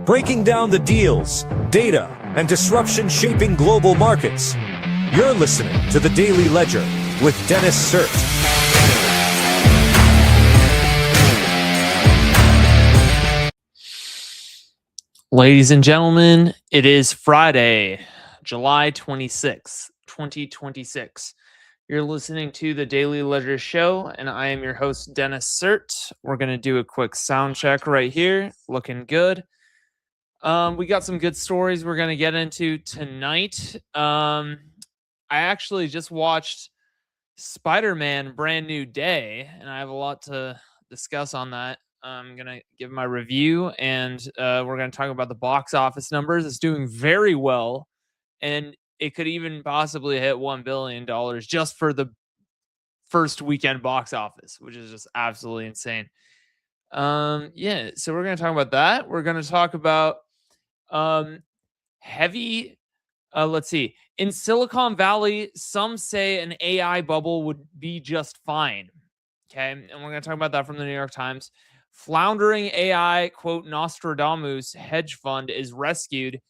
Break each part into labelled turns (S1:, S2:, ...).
S1: breaking down the deals, data, and disruption shaping global markets. You're listening to The Daily Ledger with Dennis Sert.
S2: Ladies and gentlemen, it is Friday, July 26th, 2026. You're listening to the Daily Ledger Show, and I am your host, Dennis Sert. We're going to do a quick sound check right here. Looking good. We got some good stories we're going to get into tonight. I actually just watched Spiderman Brand New Day, and I have a lot to discuss on that. I'm going to give my review, and we're going to talk about the box office numbers. It's doing very well, and it could even possibly hit $1 billion just for the first weekend box office, which is just absolutely insane. Yeah, so we're going to talk about that. We're going to talk about heavy, let's see. In Silicon Valley, some say an AI bubble would be just fine. Okay, and we're going to talk about that from the New York Times. Floundering AI, quote, Nostradamus hedge fund is rescued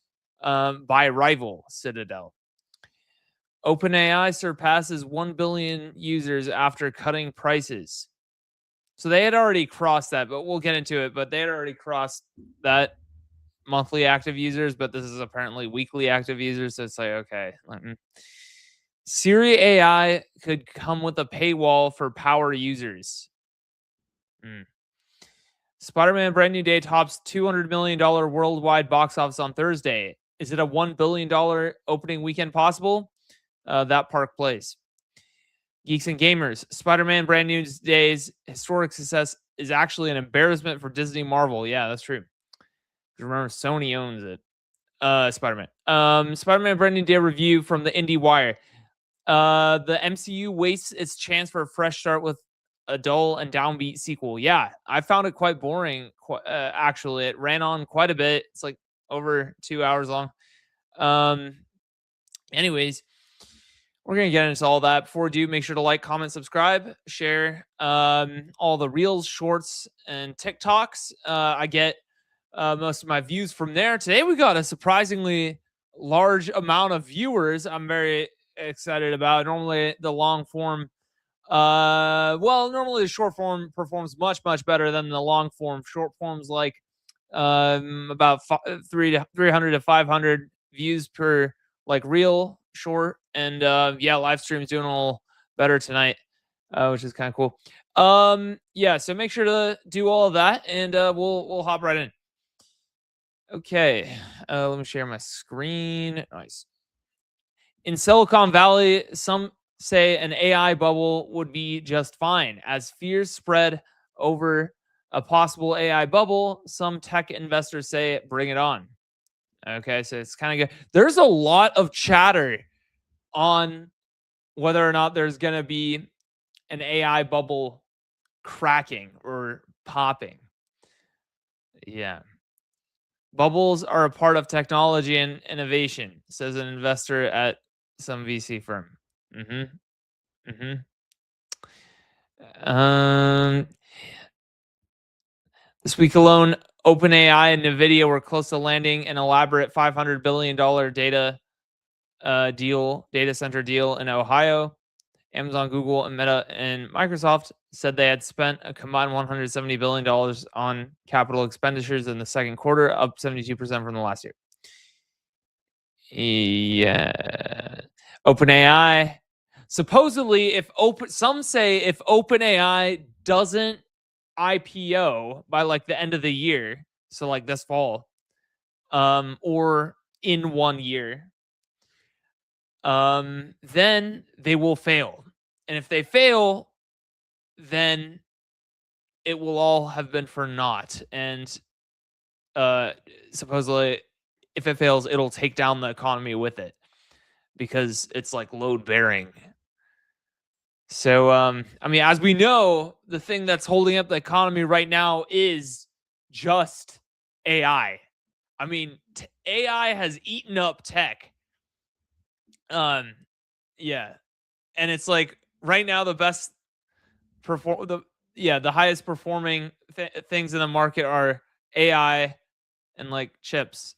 S2: by rival Citadel. OpenAI surpasses 1 billion users after cutting prices. So they had already crossed that, but we'll get into it. But they had already crossed that monthly active users, but this is apparently weekly active users. So it's like, okay. Siri AI could come with a paywall for power users. Spider-Man Brand New Day tops $200 million worldwide box office on Thursday. Is it a $1 billion opening weekend possible? That Park Place. Geeks and Gamers. Spider-Man Brand New Day's historic success is actually an embarrassment for Disney Marvel. Yeah, that's true. Remember, Sony owns it. Spider-Man. Spider-Man Brand New Day review from the IndieWire. The MCU wastes its chance for a fresh start with a dull and downbeat sequel. Yeah, I found it quite boring. Actually, it ran on quite a bit. It's like over 2 hours long. Anyways, we're gonna get into all that. Before we do, make sure to like, comment, subscribe, share all the reels, shorts, and TikToks. I get most of my views from there. Today we got a surprisingly large amount of viewers. I'm very excited about. Normally the long form normally the short form performs much better than the long form. Short forms like about 300 to 500 views per like reel short, and live stream's doing a little better tonight, which is kind of cool. So make sure to do all of that, and we'll hop right in. Okay, let me share my screen. Nice. In Silicon Valley, some say an AI bubble would be just fine. As fears spread over a possible AI bubble, some tech investors say, bring it on. Okay, so it's kind of good. There's a lot of chatter on whether or not there's going to be an AI bubble cracking or popping. Yeah. Bubbles are a part of technology and innovation, says an investor at some VC firm. This week alone, OpenAI and NVIDIA were close to landing an elaborate $500 billion data center deal in Ohio. Amazon, Google, and Meta and Microsoft said they had spent a combined $170 billion on capital expenditures in the second quarter, up 72% from the last year. Yeah. OpenAI. Supposedly, some say if OpenAI doesn't IPO by like the end of the year, so like this fall, or in 1 year, then they will fail. And if they fail, then it will all have been for naught. And supposedly, if it fails, it'll take down the economy with it because it's like load bearing. So, as we know, the thing that's holding up the economy right now is just AI. AI has eaten up tech. And it's like right now the best the highest performing things in the market are AI, and like chips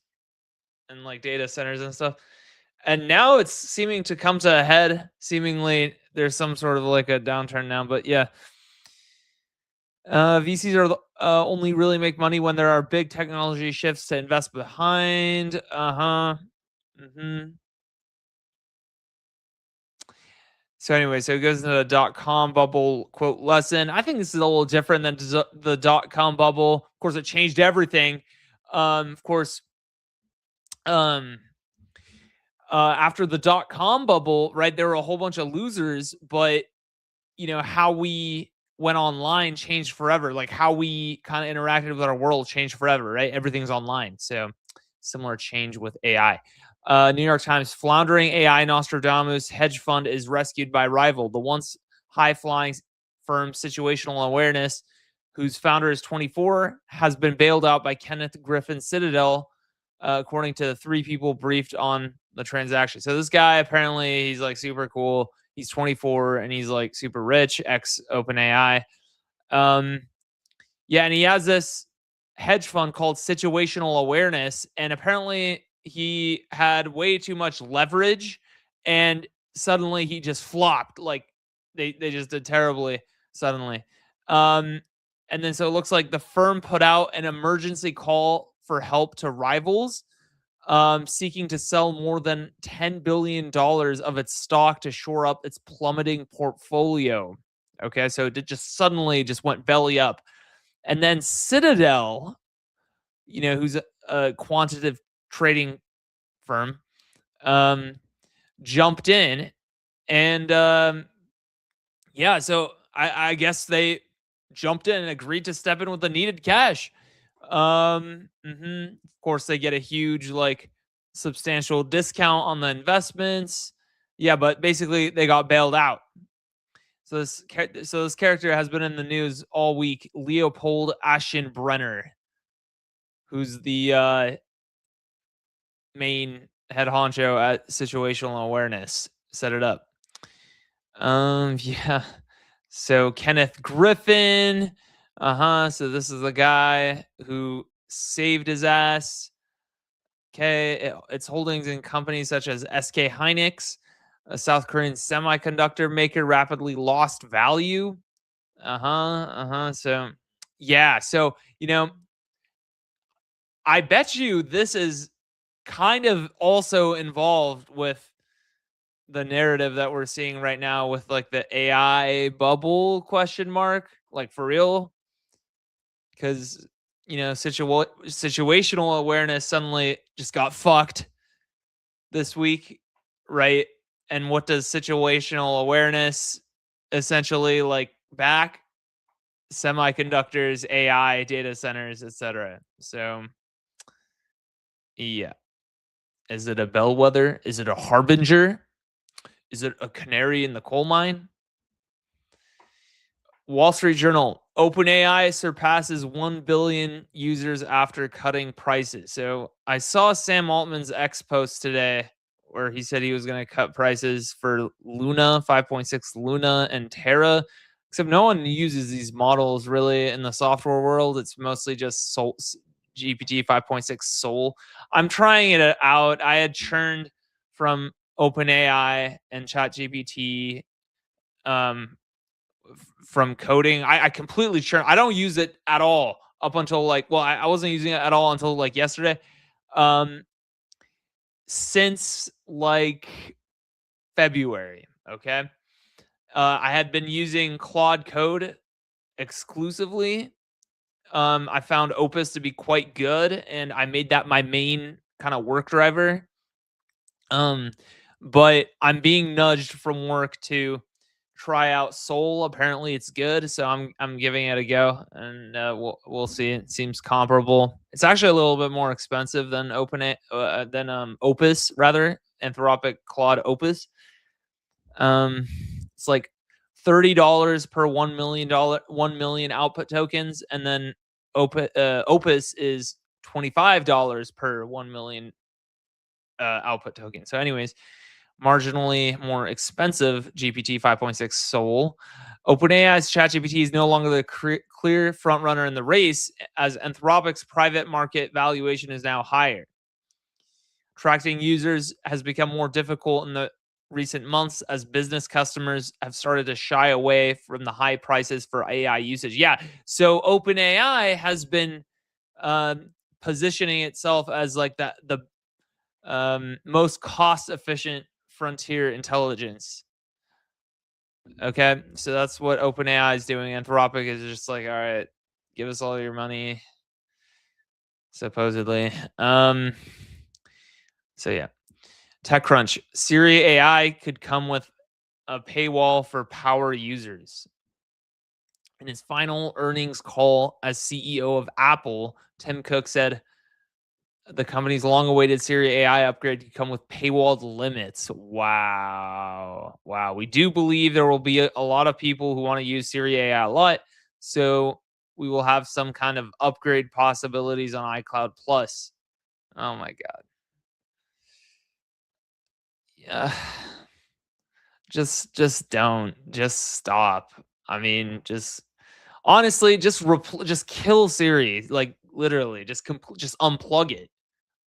S2: and like data centers and stuff. And now it's seeming to come to a head. Seemingly there's some sort of like a downturn now, but yeah. VCs are only really make money when there are big technology shifts to invest behind. So anyway, so it goes into the dot-com bubble quote lesson. I think this is a little different than the dot-com bubble. Of course, it changed everything. Of course, after the dot-com bubble, right, there were a whole bunch of losers, but how we went online changed forever. Like how we kind of interacted with our world changed forever, right? Everything's online. So similar change with AI. New York Times, floundering AI Nostradamus hedge fund is rescued by rival. The once high-flying firm Situational Awareness, whose founder is 24, has been bailed out by Kenneth Griffin Citadel, according to the 3 people briefed on the transaction. So this guy, apparently, he's like super cool. He's 24 and he's like super rich, ex OpenAI. Yeah, and he has this hedge fund called Situational Awareness, and apparently he had way too much leverage, and suddenly he just flopped. Like they just did terribly suddenly. And then so it looks like the firm put out an emergency call for help to rivals, seeking to sell more than $10 billion of its stock to shore up its plummeting portfolio. Okay, so it just suddenly just went belly up. And then Citadel, who's a quantitative trading firm, jumped in. And yeah, so I guess they jumped in and agreed to step in with the needed cash. Of course, they get a huge, like, substantial discount on the investments. Yeah, but basically they got bailed out. So this character has been in the news all week. Leopold Aschenbrenner, who's the main head honcho at Situational Awareness, set it up. Yeah. So Kenneth Griffin. So this is the guy who saved his ass. Okay. Its holdings in companies such as SK Hynix, a South Korean semiconductor maker, rapidly lost value. So, yeah. So, I bet you this is kind of also involved with the narrative that we're seeing right now with like the AI bubble question mark, like for real. Because, situational awareness suddenly just got fucked this week, right? And what does situational awareness essentially like back? Semiconductors, AI, data centers, etc. So, yeah. Is it a bellwether? Is it a harbinger? Is it a canary in the coal mine? Wall Street Journal, OpenAI surpasses 1 billion users after cutting prices. So I saw Sam Altman's X post today where he said he was going to cut prices for Luna, 5.6 Luna, and Terra. Except no one uses these models really in the software world. It's mostly just GPT 5.6 Soul. I'm trying it out. I had churned from OpenAI and ChatGPT from coding. I completely churned. I don't use it at all up until I wasn't using it at all until like yesterday. Since like February, okay. I had been using Claude Code exclusively. I found Opus to be quite good, and I made that my main kind of work driver. But I'm being nudged from work to try out Soul. Apparently, it's good, so I'm giving it a go, and we'll see. It seems comparable. It's actually a little bit more expensive than Opus, rather, Anthropic Claude Opus. It's like $30 per $1 million output tokens, and then Opus is $25 per 1 million output token. So, anyways, marginally more expensive GPT 5.6 Soul. OpenAI's ChatGPT is no longer the clear front runner in the race, as Anthropic's private market valuation is now higher. Attracting users has become more difficult in the recent months as business customers have started to shy away from the high prices for AI usage. Yeah, so OpenAI has been positioning itself as like the most cost efficient frontier intelligence. Okay, so that's what OpenAI is doing. Anthropic is just like, all right, give us all your money, supposedly. So yeah, TechCrunch. Siri AI could come with a paywall for power users. In his final earnings call as CEO of Apple, Tim Cook said the company's long-awaited Siri AI upgrade could come with paywalled limits. Wow. Wow. We do believe there will be a lot of people who want to use Siri AI a lot. So we will have some kind of upgrade possibilities on iCloud Plus. Oh my God. Yeah. Just don't. Just stop. I mean, just honestly, just kill Siri. Like literally, just unplug it.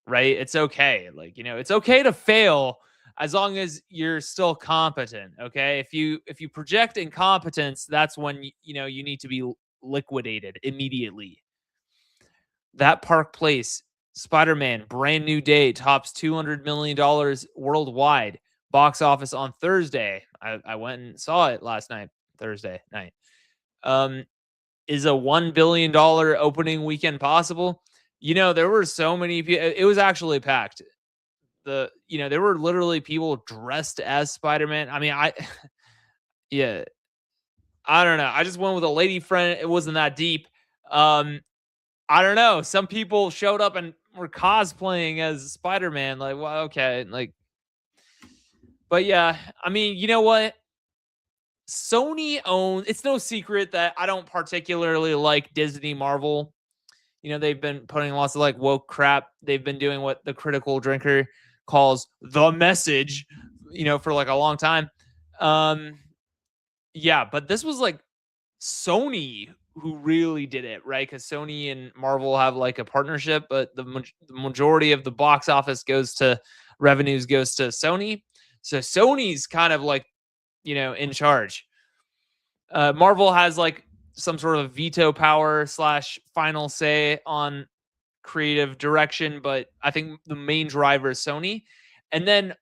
S2: Right? It's okay. Like, it's okay to fail as long as you're still competent, okay? If you project incompetence, that's when you need to be liquidated immediately. That Park Place, Spider-Man Brand New Day tops $200 million worldwide box office on Thursday. I went and saw it last night, Thursday night. Is a $1 billion opening weekend possible? There were so many people. It was actually packed. There were literally people dressed as Spider-Man. I mean, yeah, I don't know. I just went with a lady friend. It wasn't that deep. I don't know. Some people showed up and were cosplaying as Spider-Man. Like, well, okay, like, but yeah, I mean, you know what? Sony owns. It's no secret that I don't particularly like Disney Marvel. They've been putting lots of like woke crap. They've been doing what the critical drinker calls the message, for like a long time. Yeah, but this was like Sony who really did it, right? Because Sony and Marvel have like a partnership, but the majority of the box office revenues goes to Sony. So Sony's kind of like, in charge. Marvel has like some sort of veto power / final say on creative direction, but I think the main driver is Sony. And then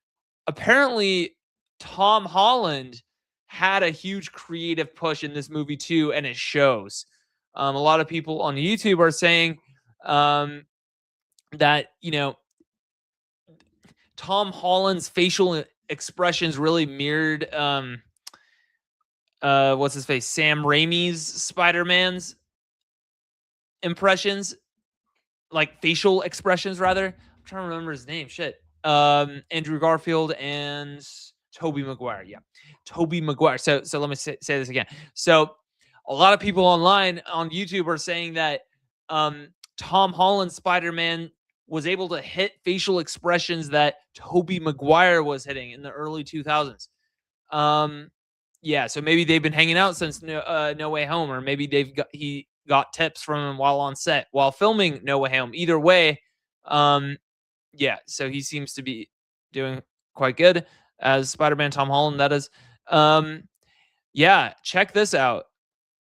S2: apparently Tom Holland had a huge creative push in this movie too, and it shows. A lot of people on YouTube are saying that Tom Holland's facial expressions really mirrored what's his face, Sam Raimi's Spider-Man's impressions, like facial expressions rather. I'm trying to remember his name. Shit. Andrew Garfield and Tobey Maguire. Yeah. Tobey Maguire. So let me say this again. So a lot of people online on YouTube are saying that Tom Holland's Spider-Man was able to hit facial expressions that Tobey Maguire was hitting in the early 2000s. Yeah, so maybe they've been hanging out since No Way Home, or maybe he got tips from him while on set, while filming No Way Home. Either way, yeah, so he seems to be doing quite good as Spider-Man Tom Holland, that is. Yeah, check this out.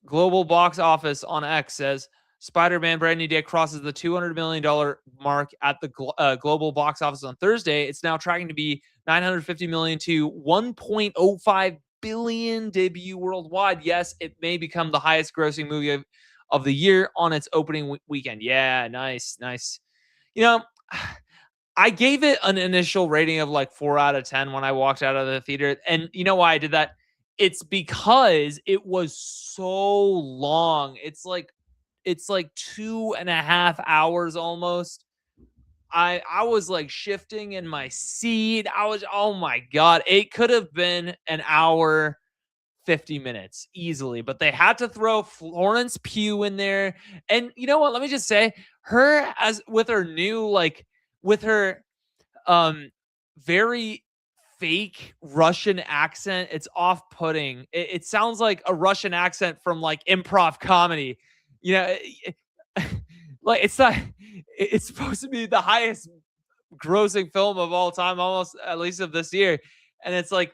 S2: Global box office on X says Spider-Man Brand New Day crosses the $200 million mark at the global box office on Thursday. It's now tracking to be $950 million to $1.05 billion debut worldwide. Yes, it may become the highest grossing movie of the year on its opening weekend. Yeah, nice. I gave it an initial rating of like 4 out of 10 when I walked out of the theater. And you know why I did that? It's because it was so long. It's like 2.5 hours almost. I was like shifting in my seat. Oh my God. It could have been an hour, 50 minutes easily, but they had to throw Florence Pugh in there. And you know what? Let me just say, her with her very fake Russian accent. It's off-putting. It sounds like a Russian accent from like improv comedy. You know, like it's not. It's supposed to be the highest grossing film of all time, almost at least of this year, and it's like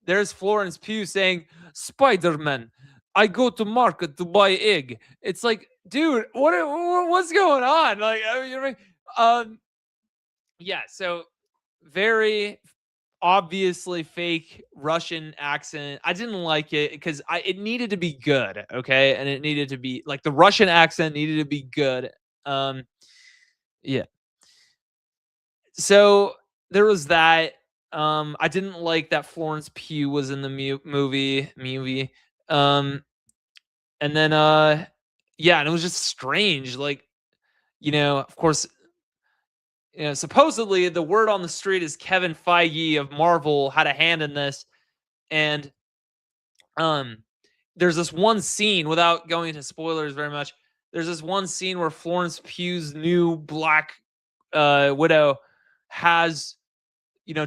S2: there's Florence Pugh saying, "Spider-Man, I go to market to buy egg." It's like, dude, what's going on? Like, I mean, yeah. So very obviously fake Russian accent. I didn't like it because it needed to be good, okay, and it needed to be like the Russian accent needed to be good. Um, yeah. So there was that. I didn't like that Florence Pugh was in the movie. Um, and then yeah, and it was just strange. Like, of course, supposedly the word on the street is Kevin Feige of Marvel had a hand in this, and um, there's this one scene without going into spoilers very much. There's this one scene where Florence Pugh's new Black Widow has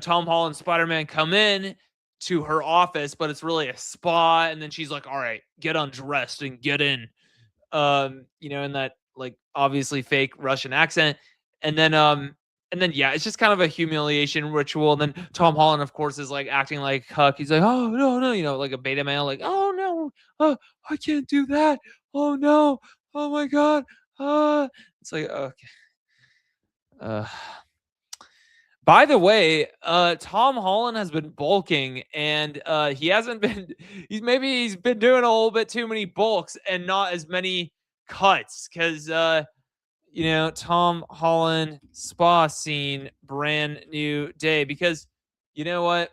S2: Tom Holland Spider-Man come in to her office, but it's really a spa, and then she's like, "All right, get undressed and get in." In that like obviously fake Russian accent. And then yeah, it's just kind of a humiliation ritual. And then Tom Holland, of course, is like acting like Huck. He's like, "Oh no, no," like a beta male, like, "Oh no, I can't do that. Oh no, oh my god." It's like, okay. Uh By the way, Tom Holland has been bulking, and he hasn't been. He's been doing a little bit too many bulks and not as many cuts, because Tom Holland spa scene, brand new day. Because you know what,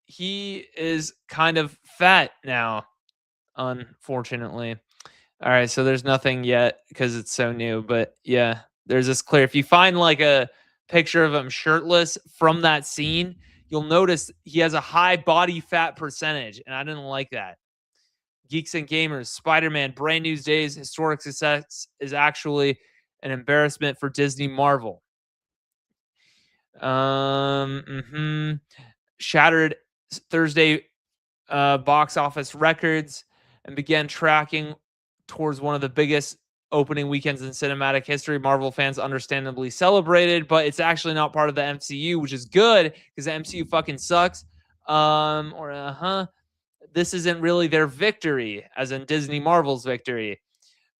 S2: he is kind of fat now, unfortunately. All right, so there's nothing yet because it's so new, but yeah, there's this clear. If you find like a picture of him shirtless from that scene, you'll notice he has a high body fat percentage, and I didn't like that. Geeks and Gamers, Spider-Man, Brand New Day's historic success is actually an embarrassment for Disney Marvel. Shattered Thursday box office records and began tracking towards one of the biggest opening weekends in cinematic history. Marvel fans understandably celebrated, but it's actually not part of the MCU, which is good because the MCU fucking sucks. This isn't really their victory, as in Disney Marvel's victory.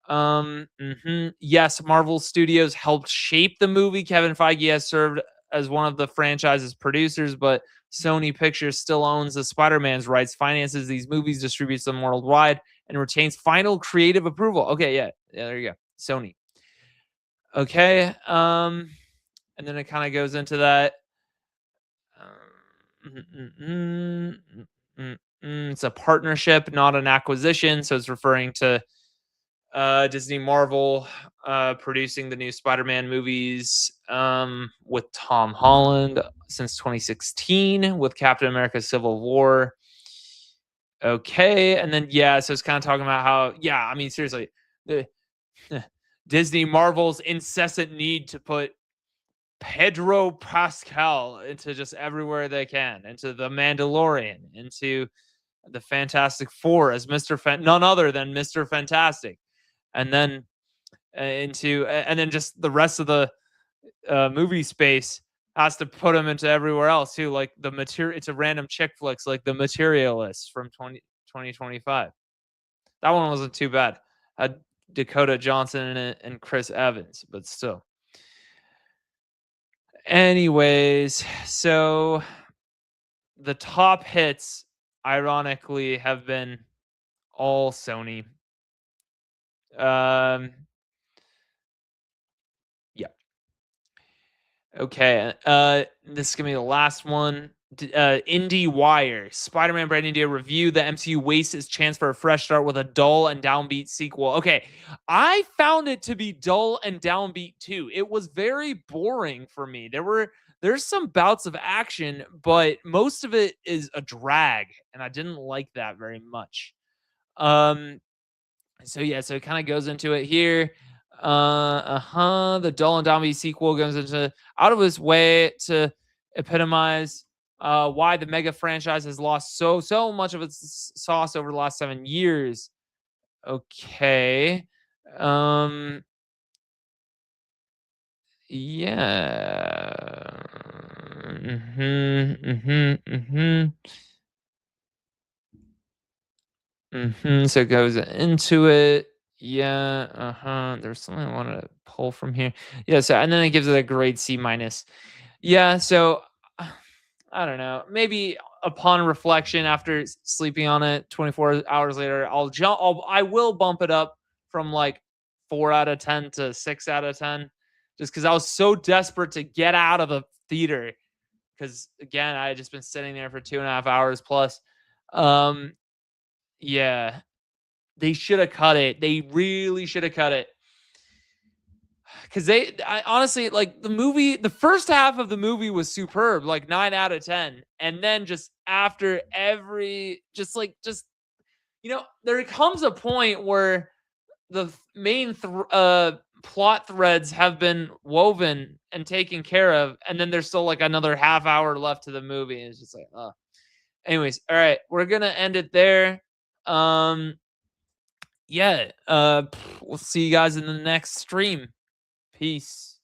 S2: Yes, Marvel Studios helped shape the movie. Kevin Feige has served as one of the franchise's producers, but Sony Pictures still owns the Spider-Man's rights, finances these movies, distributes them worldwide, and retains final creative approval. Okay, yeah, there you go. Sony. Okay, and then it kind of goes into that. It's a partnership, not an acquisition, so it's referring to Disney Marvel producing the new Spider-Man movies with Tom Holland since 2016 with Captain America Civil War. Okay, and then yeah, so it's kind of talking about how, yeah, I mean, seriously, the Disney Marvel's incessant need to put Pedro Pascal into just everywhere they can, into the Mandalorian, into the Fantastic Four as none other than Mr. Fantastic, and then and then just the rest of the movie space has to put him into everywhere else too, like the material. It's a random chick flicks like The Materialist from 2025. That one wasn't too bad. Had Dakota Johnson in it and Chris Evans, but still. Anyways, so the top hits, ironically, have been all Sony. Yeah. Okay. This is gonna be the last one. IndieWire, Spider-Man Brand New Day review. The MCU wastes its chance for a fresh start with a dull and downbeat sequel. Okay, I found it to be dull and downbeat too. It was very boring for me. There's some bouts of action, but most of it is a drag, and I didn't like that very much. So yeah, so it kind of goes into it here. The dull and downbeat sequel goes into out of his way to epitomize why the mega franchise has lost so much of its sauce over the last 7 years. Okay. Yeah. So it goes into it. Yeah. There's something I wanted to pull from here. Yeah. So and then it gives it a grade C minus. Yeah. So I don't know. Maybe upon reflection, after sleeping on it 24 hours later, I will bump it up from like 4 out of 10 to 6 out of 10, just because I was so desperate to get out of the theater. Because again, I had just been sitting there for 2.5 hours plus. Um, yeah, they should have cut it. They really should have cut it. Because I honestly, like, the first half of the movie was superb, like 9 out of 10, and then just after every, there comes a point where the main plot threads have been woven and taken care of, and then there's still like another half hour left to the movie, and it's just like, oh. Anyways, all right, we're gonna end it there. Um, yeah, we'll see you guys in the next stream. Peace.